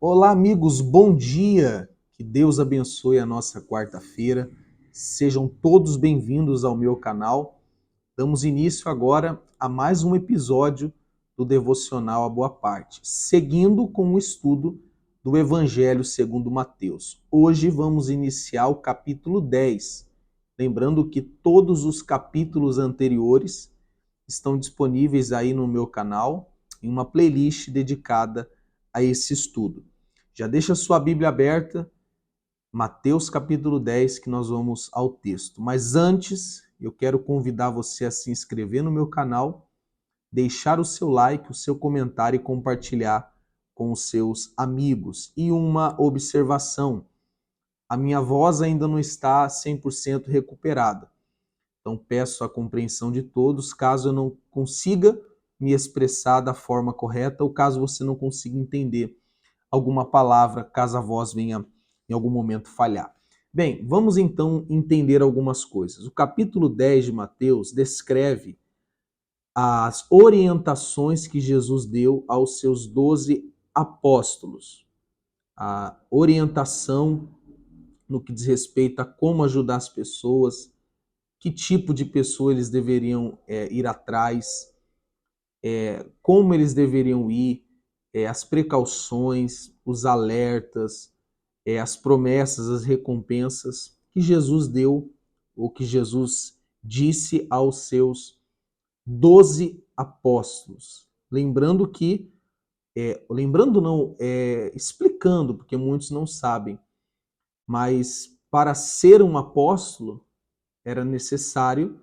Olá, amigos, bom dia! Que Deus abençoe a nossa quarta-feira. Sejam todos bem-vindos ao meu canal. Damos início agora a mais um episódio do Devocional A Boa Parte, seguindo com o estudo do Evangelho segundo Mateus. Hoje vamos iniciar o capítulo 10. Lembrando que todos os capítulos anteriores estão disponíveis aí no meu canal, em uma playlist dedicada a esse estudo. Já deixa sua Bíblia aberta, Mateus capítulo 10, que nós vamos ao texto. Mas antes, eu quero convidar você a se inscrever no meu canal, deixar o seu like, o seu comentário e compartilhar com os seus amigos. E uma observação, a minha voz ainda não está 100% recuperada. Então peço a compreensão de todos, caso eu não consiga me expressar da forma correta ou caso você não consiga entender alguma palavra, caso a voz venha em algum momento falhar. Bem, vamos então entender algumas coisas. O capítulo 10 de Mateus descreve as orientações que Jesus deu aos seus 12 apóstolos. A orientação no que diz respeito a como ajudar as pessoas, que tipo de pessoa eles deveriam ir atrás, como eles deveriam ir, as precauções, os alertas, as promessas, as recompensas que Jesus deu, ou que Jesus disse aos seus 12 apóstolos. Lembrando que, lembrando não, explicando, porque muitos não sabem, mas para ser um apóstolo era necessário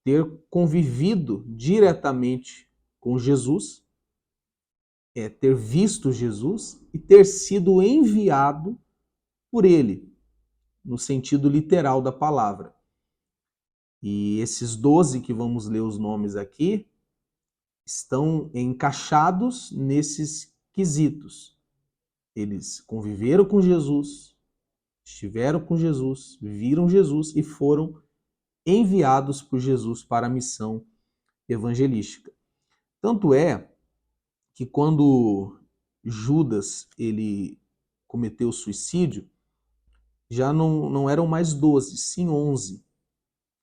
ter convivido diretamente com Jesus, ter visto Jesus e ter sido enviado por ele, no sentido literal da palavra. E esses 12 que vamos ler os nomes aqui estão encaixados nesses quesitos. Eles conviveram com Jesus, estiveram com Jesus, viram Jesus e foram enviados por Jesus para a missão evangelística. Tanto é que quando Judas ele cometeu suicídio, já não eram mais 12, sim 11.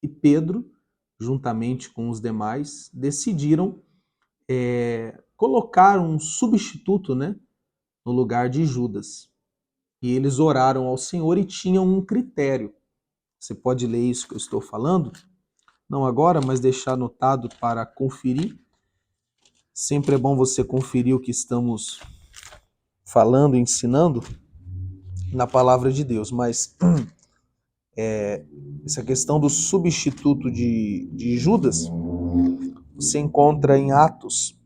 E Pedro, juntamente com os demais, decidiram colocar um substituto, né, no lugar de Judas. E eles oraram ao Senhor e tinham um critério. Você pode ler isso que eu estou falando? Não agora, mas deixar anotado para conferir. Sempre é bom você conferir o que estamos falando, ensinando na palavra de Deus. Mas essa questão do substituto de Judas, você encontra em Atos,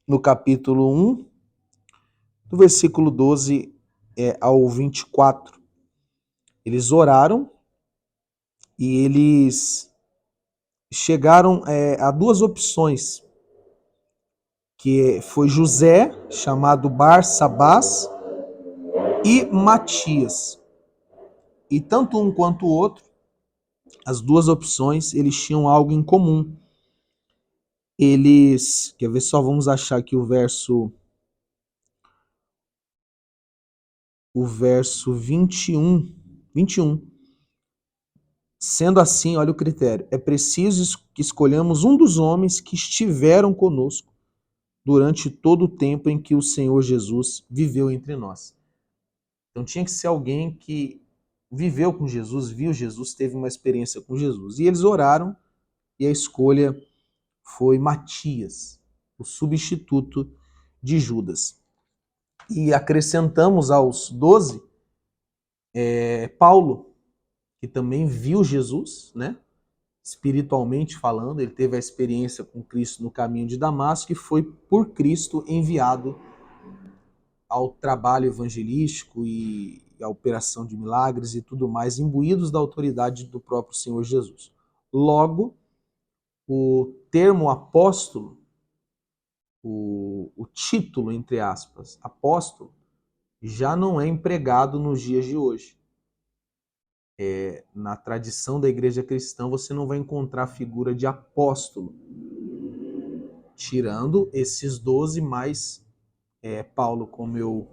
no capítulo 1, do versículo 12 ao 24. Eles oraram e eles chegaram a duas opções, que foi José, chamado Barsabás, e Matias. E tanto um quanto o outro, as duas opções, eles tinham algo em comum. Eles, quer ver só, vamos achar aqui o verso 21. Sendo assim, olha o critério, é preciso que escolhamos um dos homens que estiveram conosco durante todo o tempo em que o Senhor Jesus viveu entre nós. Então tinha que ser alguém que viveu com Jesus, viu Jesus, teve uma experiência com Jesus. E eles oraram e a escolha foi Matias, o substituto de Judas. E acrescentamos aos 12 Paulo, que também viu Jesus, né? Espiritualmente falando, ele teve a experiência com Cristo no caminho de Damasco e foi por Cristo enviado ao trabalho evangelístico e à operação de milagres e tudo mais, imbuídos da autoridade do próprio Senhor Jesus. Logo, o termo apóstolo, o título, entre aspas, apóstolo, já não é empregado nos dias de hoje. Na tradição da igreja cristã, você não vai encontrar a figura de apóstolo, tirando esses 12 mais Paulo, como eu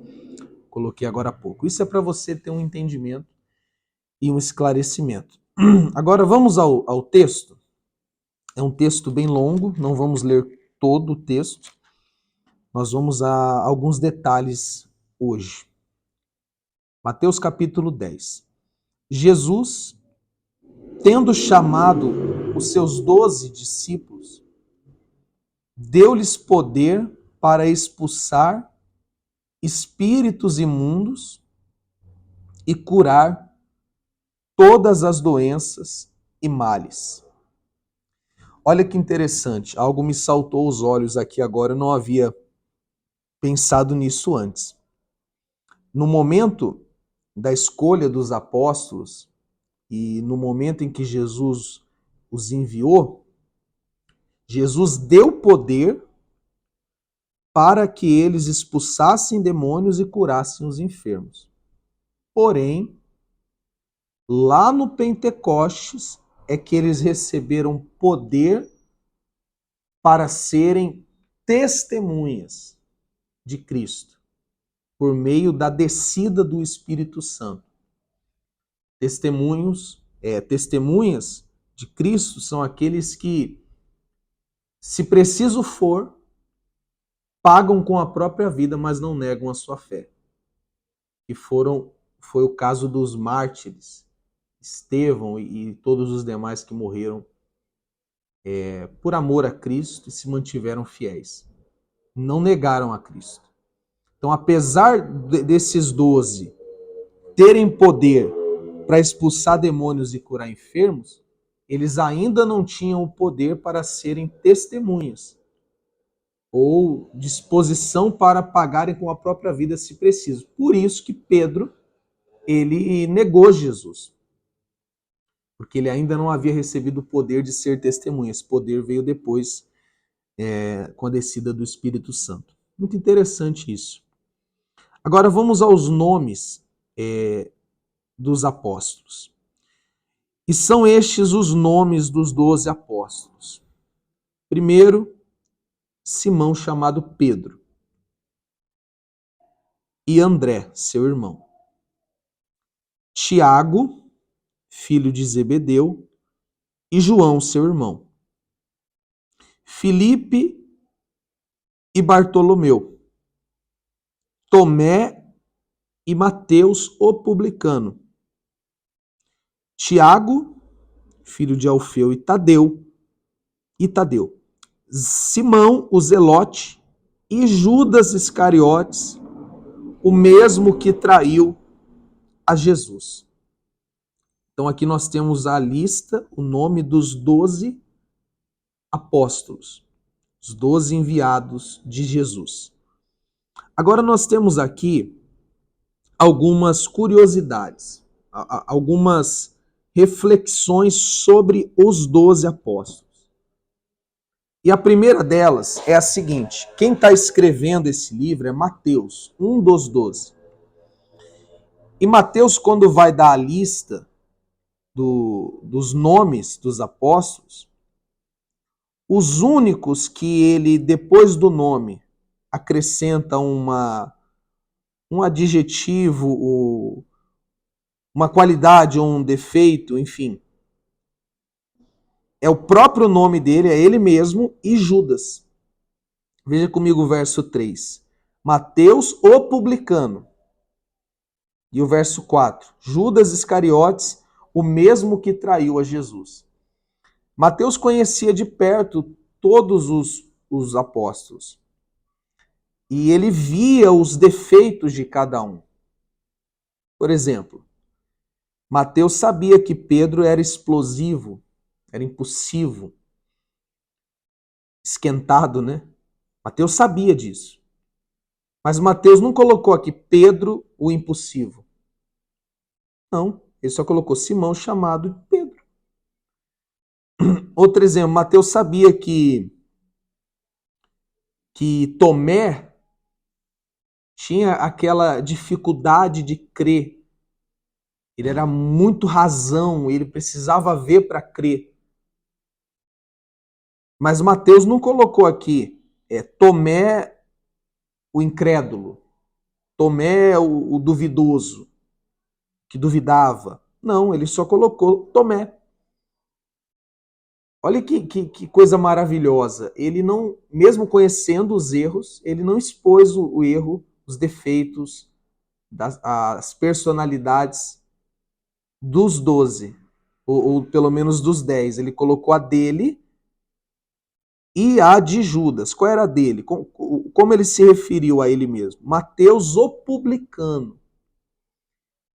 coloquei agora há pouco. Isso é para você ter um entendimento e um esclarecimento. Agora vamos ao texto. É um texto bem longo, não vamos ler todo o texto. Nós vamos a alguns detalhes hoje. Mateus capítulo 10. Jesus, tendo chamado os seus 12 discípulos, deu-lhes poder para expulsar espíritos imundos e curar todas as doenças e males. Olha que interessante, algo me saltou aos olhos aqui agora, eu não havia pensado nisso antes. No momento da escolha dos apóstolos e no momento em que Jesus os enviou, Jesus deu poder para que eles expulsassem demônios e curassem os enfermos. Porém, lá no Pentecostes é que eles receberam poder para serem testemunhas de Cristo, por meio da descida do Espírito Santo. Testemunhas de Cristo são aqueles que, se preciso for, pagam com a própria vida, mas não negam a sua fé. Que foi o caso dos mártires, Estevão e todos os demais que morreram por amor a Cristo e se mantiveram fiéis. Não negaram a Cristo. Então, apesar desses 12 terem poder para expulsar demônios e curar enfermos, eles ainda não tinham o poder para serem testemunhas ou disposição para pagarem com a própria vida se preciso. Por isso que Pedro, ele negou Jesus. Porque ele ainda não havia recebido o poder de ser testemunha. Esse poder veio depois, com a descida do Espírito Santo. Muito interessante isso. Agora vamos aos nomes dos apóstolos. E são estes os nomes dos 12 apóstolos. Primeiro, Simão, chamado Pedro, e André, seu irmão. Tiago, filho de Zebedeu, e João, seu irmão. Filipe e Bartolomeu. Tomé e Mateus, o publicano. Tiago, filho de Alfeu, e Tadeu. Simão, o Zelote, e Judas Iscariotes, o mesmo que traiu a Jesus. Então aqui nós temos a lista, o nome dos 12 apóstolos, os 12 enviados de Jesus. Agora nós temos aqui algumas curiosidades, algumas reflexões sobre os 12 apóstolos. E a primeira delas é a seguinte: quem está escrevendo esse livro é Mateus, um dos 12. E Mateus, quando vai dar a lista dos nomes dos apóstolos, os únicos que ele, depois do nome, acrescenta um adjetivo, uma qualidade ou um defeito, enfim, é o próprio nome dele, é ele mesmo, e Judas. Veja comigo o verso 3. Mateus, o publicano. E o verso 4. Judas Iscariotes, o mesmo que traiu a Jesus. Mateus conhecia de perto todos os apóstolos. E ele via os defeitos de cada um. Por exemplo, Mateus sabia que Pedro era explosivo, era impulsivo, esquentado, né? Mateus sabia disso. Mas Mateus não colocou aqui Pedro, o impulsivo. Não, ele só colocou Simão, chamado de Pedro. Outro exemplo, Mateus sabia que Tomé tinha aquela dificuldade de crer. Ele era muito razão, ele precisava ver para crer. Mas Mateus não colocou aqui Tomé o incrédulo, Tomé, o duvidoso, que duvidava. Não, ele só colocou Tomé. Olha que coisa maravilhosa. Ele não, mesmo conhecendo os erros, ele não expôs o erro, os defeitos, as personalidades dos 12, ou pelo menos dos 10. Ele colocou a dele e a de Judas. Qual era a dele? Como ele se referiu a ele mesmo? Mateus, o publicano.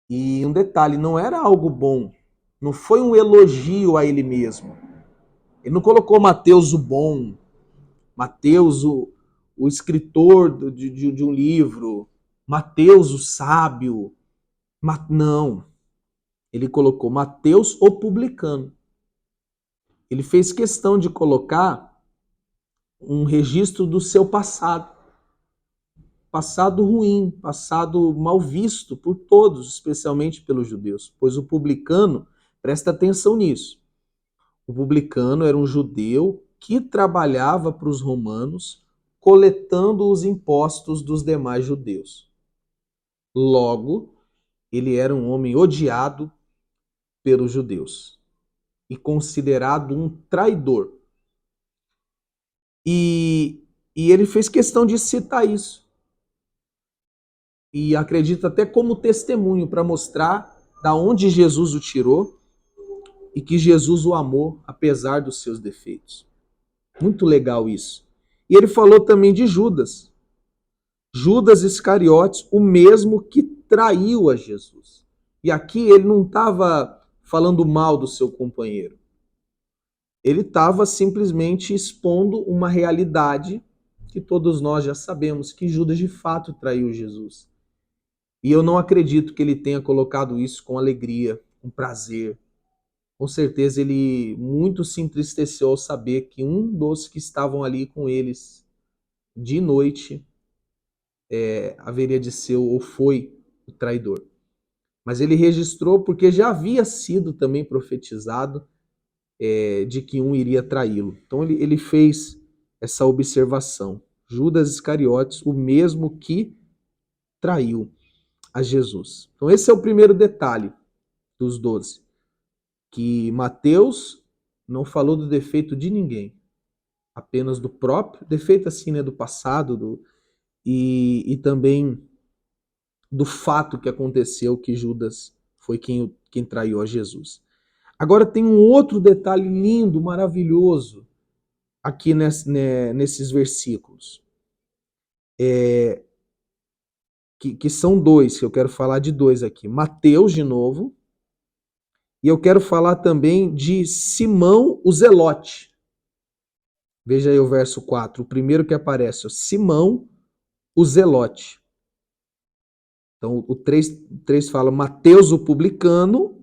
E um detalhe, não era algo bom. Não foi um elogio a ele mesmo. Ele não colocou Mateus o bom, Mateus o escritor de um livro, Mateus o sábio. Não. Ele colocou Mateus o publicano. Ele fez questão de colocar um registro do seu passado. Passado ruim, passado mal visto por todos, especialmente pelos judeus. Pois o publicano, presta atenção nisso, o publicano era um judeu que trabalhava para os romanos, coletando os impostos dos demais judeus. Logo, ele era um homem odiado pelos judeus e considerado um traidor. E ele fez questão de citar isso. E acredita até como testemunho para mostrar da onde Jesus o tirou e que Jesus o amou apesar dos seus defeitos. Muito legal isso. E ele falou também de Judas. Judas Iscariotes, o mesmo que traiu a Jesus. E aqui ele não estava falando mal do seu companheiro. Ele estava simplesmente expondo uma realidade que todos nós já sabemos, que Judas de fato traiu Jesus. E eu não acredito que ele tenha colocado isso com alegria, com prazer. Com certeza ele muito se entristeceu ao saber que um dos que estavam ali com eles de noite haveria de ser ou foi o traidor. Mas ele registrou porque já havia sido também profetizado de que um iria traí-lo. Então ele fez essa observação. Judas Iscariotes, o mesmo que traiu a Jesus. Então esse é o primeiro detalhe dos 12, que Mateus não falou do defeito de ninguém, apenas do próprio, defeito assim, né, do passado, e também do fato que aconteceu, que Judas foi quem traiu a Jesus. Agora tem um outro detalhe lindo, maravilhoso, aqui nesses versículos. Que são dois, que eu quero falar de dois aqui. Mateus, de novo, e eu quero falar também de Simão o Zelote. Veja aí o verso 4, o primeiro que aparece, Simão o Zelote. Então o 3 fala Mateus o publicano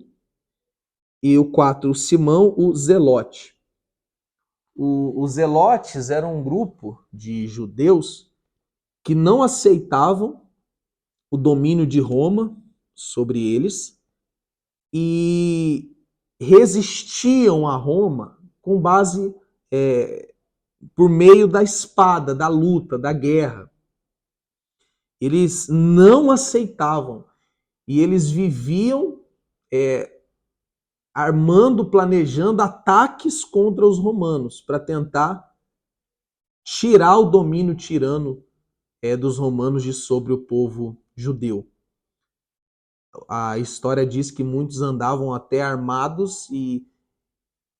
e o 4, o Simão o Zelote. Os Zelotes eram um grupo de judeus que não aceitavam o domínio de Roma sobre eles e resistiam a Roma com base por meio da espada, da luta, da guerra. Eles não aceitavam e eles viviam armando, planejando ataques contra os romanos para tentar tirar o domínio tirano dos romanos de sobre o povo judeu. A história diz que muitos andavam até armados e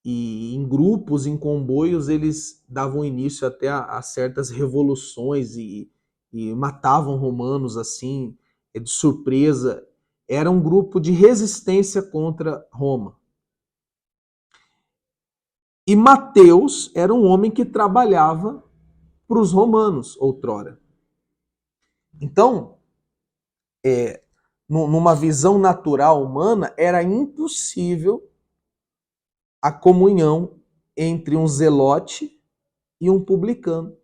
em grupos, em comboios, eles davam início até a certas revoluções e matavam romanos assim, de surpresa. Era um grupo de resistência contra Roma. E Mateus era um homem que trabalhava para os romanos outrora. Então, numa visão natural humana, era impossível a comunhão entre um zelote e um publicano.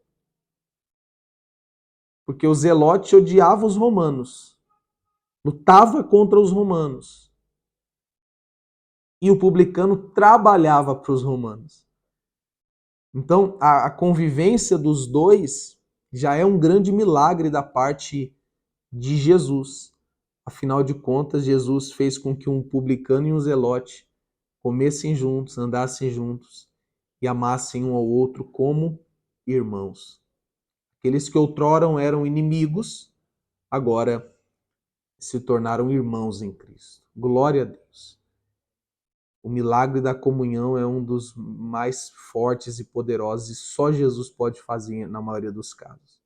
Porque o zelote odiava os romanos, lutava contra os romanos. E o publicano trabalhava para os romanos. Então, a convivência dos dois já é um grande milagre da parte de Jesus. Afinal de contas, Jesus fez com que um publicano e um zelote comessem juntos, andassem juntos e amassem um ao outro como irmãos. Aqueles que outrora eram inimigos, agora se tornaram irmãos em Cristo. Glória a Deus. O milagre da comunhão é um dos mais fortes e poderosos e só Jesus pode fazer na maioria dos casos.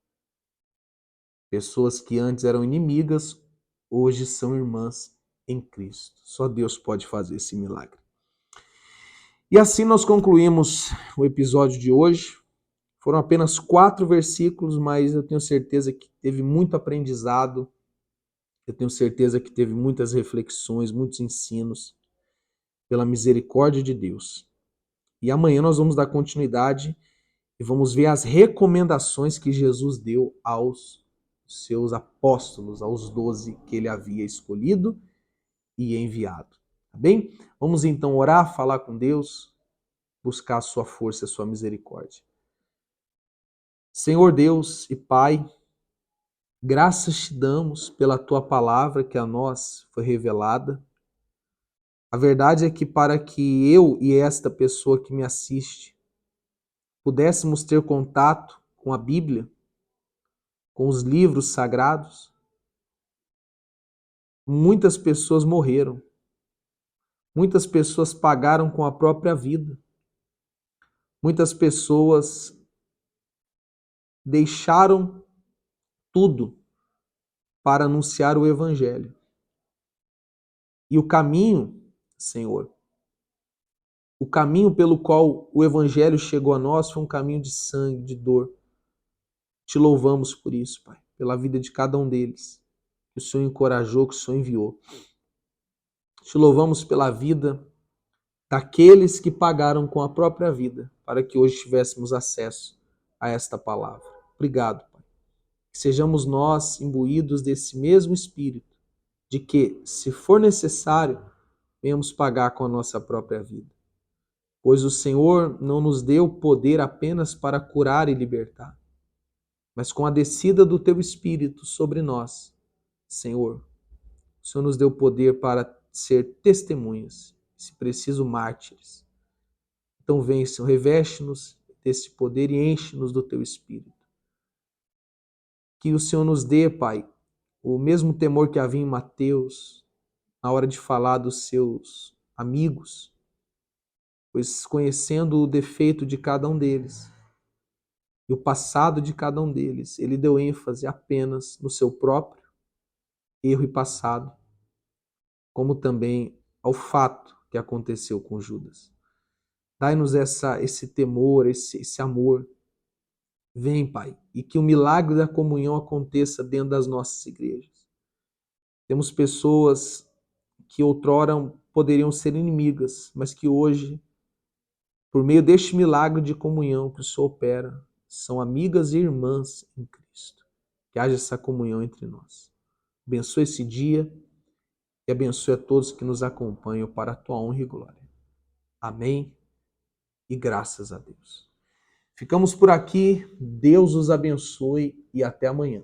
Pessoas que antes eram inimigas, hoje são irmãs em Cristo. Só Deus pode fazer esse milagre. E assim nós concluímos o episódio de hoje. Foram apenas 4 versículos, mas eu tenho certeza que teve muito aprendizado. Eu tenho certeza que teve muitas reflexões, muitos ensinos, pela misericórdia de Deus. E amanhã nós vamos dar continuidade e vamos ver as recomendações que Jesus deu aos seus apóstolos, aos 12 que ele havia escolhido e enviado. Tá bem? Vamos então orar, falar com Deus, buscar a sua força e a sua misericórdia. Senhor Deus e Pai, graças te damos pela tua palavra que a nós foi revelada. A verdade é que para que eu e esta pessoa que me assiste pudéssemos ter contato com a Bíblia, com os livros sagrados, muitas pessoas morreram. Muitas pessoas pagaram com a própria vida. Muitas pessoas deixaram tudo para anunciar o Evangelho. E o caminho, Senhor, o caminho pelo qual o Evangelho chegou a nós foi um caminho de sangue, de dor. Te louvamos por isso, Pai, pela vida de cada um deles, que o Senhor encorajou, que o Senhor enviou. Te louvamos pela vida daqueles que pagaram com a própria vida para que hoje tivéssemos acesso a esta palavra. Obrigado, Pai. Que sejamos nós imbuídos desse mesmo espírito, de que, se for necessário, venhamos pagar com a nossa própria vida. Pois o Senhor não nos deu poder apenas para curar e libertar, mas com a descida do Teu Espírito sobre nós, Senhor, o Senhor nos deu poder para ser testemunhas, se preciso, mártires. Então vem, Senhor, reveste-nos desse poder e enche-nos do Teu Espírito. Que o Senhor nos dê, Pai, o mesmo temor que havia em Mateus, na hora de falar dos seus amigos, pois conhecendo o defeito de cada um deles e o passado de cada um deles, ele deu ênfase apenas no seu próprio erro e passado, como também ao fato que aconteceu com Judas. Dai-nos esse temor, esse amor. Vem, Pai, e que o milagre da comunhão aconteça dentro das nossas igrejas. Temos pessoas que outrora poderiam ser inimigas, mas que hoje, por meio deste milagre de comunhão que o Senhor opera, são amigas e irmãs em Cristo. Que haja essa comunhão entre nós. Abençoe esse dia e abençoe a todos que nos acompanham para a tua honra e glória. Amém e graças a Deus. Ficamos por aqui, Deus os abençoe e até amanhã.